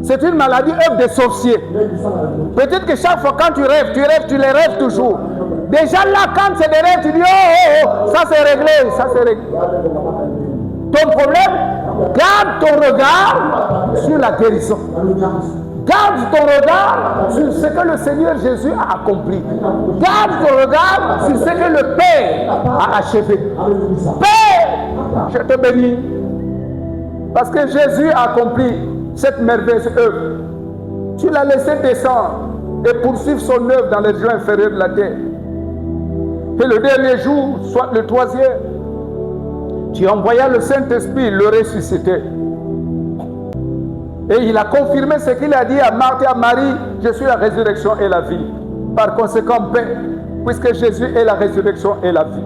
C'est une maladie œuvre des sorciers. Peut-être que chaque fois quand tu les rêves toujours. Déjà là, quand c'est des rêves, tu dis, oh, ça c'est réglé, ça c'est réglé. Ton problème, garde ton regard sur la guérison. Garde ton regard sur ce que le Seigneur Jésus a accompli. Garde ton regard sur ce que le Père a achevé. Père, je te bénis. Parce que Jésus a accompli cette merveilleuse œuvre. Tu l'as laissé descendre et poursuivre son œuvre dans les lieux inférieurs de la terre. Et le dernier jour, soit le troisième, tu envoyas le Saint-Esprit le ressusciter. Et il a confirmé ce qu'il a dit à Marthe et à Marie, je suis la résurrection et la vie. Par conséquent, Père, puisque Jésus est la résurrection et la vie.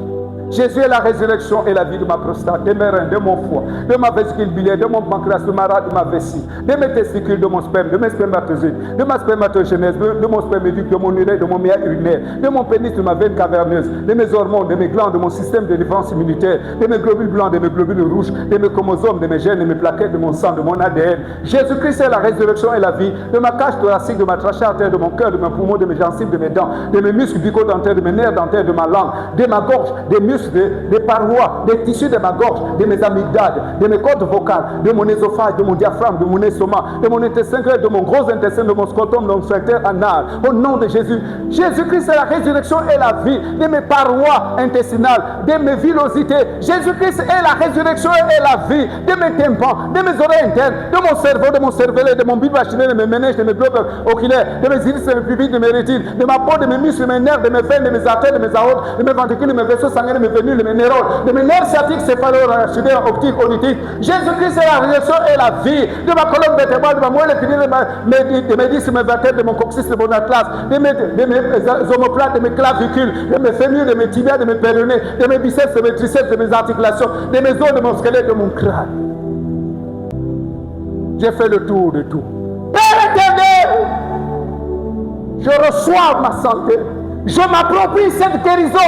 Jésus est la résurrection et la vie de ma prostate, de mes reins, de mon foie, de ma vésicule biliaire, de mon pancréas, de ma rate, de ma vessie, de mes testicules, de mon sperme, de mes spermatozoïdes, de ma spermatogénèse, de mon sperméduc, de mon urètre, de mon méa urinaire, de mon pénis, de ma veine caverneuse, de mes hormones, de mes glandes, de mon système de défense immunitaire, de mes globules blancs, de mes globules rouges, de mes chromosomes, de mes gènes, de mes plaquettes, de mon sang, de mon ADN. Jésus-Christ est la résurrection et la vie, de ma cage thoracique, de ma trachée artère, de mon cœur, de mes poumons, de mes gencives, de mes dents, de mes muscles bucco-dentaires, de mes nerfs dentaires, de ma langue, de ma gorge, des muscles, des parois, des tissus de ma gorge, de mes amygdales, de mes cordes vocales, de mon œsophage, de mon diaphragme, de mon estomac, de mon intestin grêle, de mon gros intestin, de mon scrotum, de mon sphincter anal. Au nom de Jésus, Jésus-Christ est la résurrection et la vie, de mes parois intestinales, de mes villosités. Jésus-Christ est la résurrection et la vie, de mes tympans, de mes oreilles internes, de mon cerveau, de mon cervelet, de mon bulbe vaccinal, de mes méninges, de mes globes oculaires, de mes iris, de mes pupilles, de mes rétines, de ma peau, de mes muscles, de mes nerfs, de mes veines, de mes artères, de mes aortes, de mes ventricules, de mes vaisseaux sanguins, de mes venules, de mes neurones, de mes nerfs sciatiques, céphalo-rachidés, optiques, auditiques. Jésus-Christ est la résurrection et la vie, de ma colonne vertébrale, de ma moelle épinière, de mes disques, de mes vertèbres, de mon coccyx, de mon atlas, de mes omoplates, de mes clavicules, de mes fémurs, de mes tibias, de mes péronées, de mes biceps, de mes triceps, de mes articulations, de mes os, de mon squelette, de mon crâne. J'ai fait le tour de tout. Père éternel, je reçois ma santé. Je m'approprie cette guérison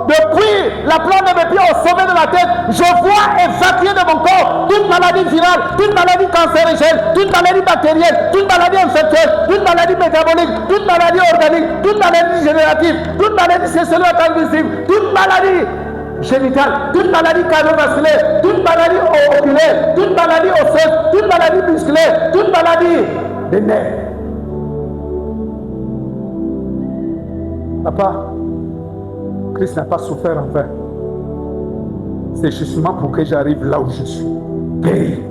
depuis la plante de mes pieds au sommet de la tête. Je vois évacuer de mon corps toute maladie virale, toute maladie cancérigène, toute maladie bactérienne, toute maladie infectieuse, toute maladie métabolique, toute maladie organique, toute maladie générative, toute maladie cellulaire transmissible, toute maladie génitale, toute maladie cardiovasculaire, toute maladie oculaire, toute maladie osseuse, toute maladie musculaire, toute maladie des nerfs. Papa, Christ n'a pas souffert en vain. C'est justement pour que j'arrive là où je suis. Guéri.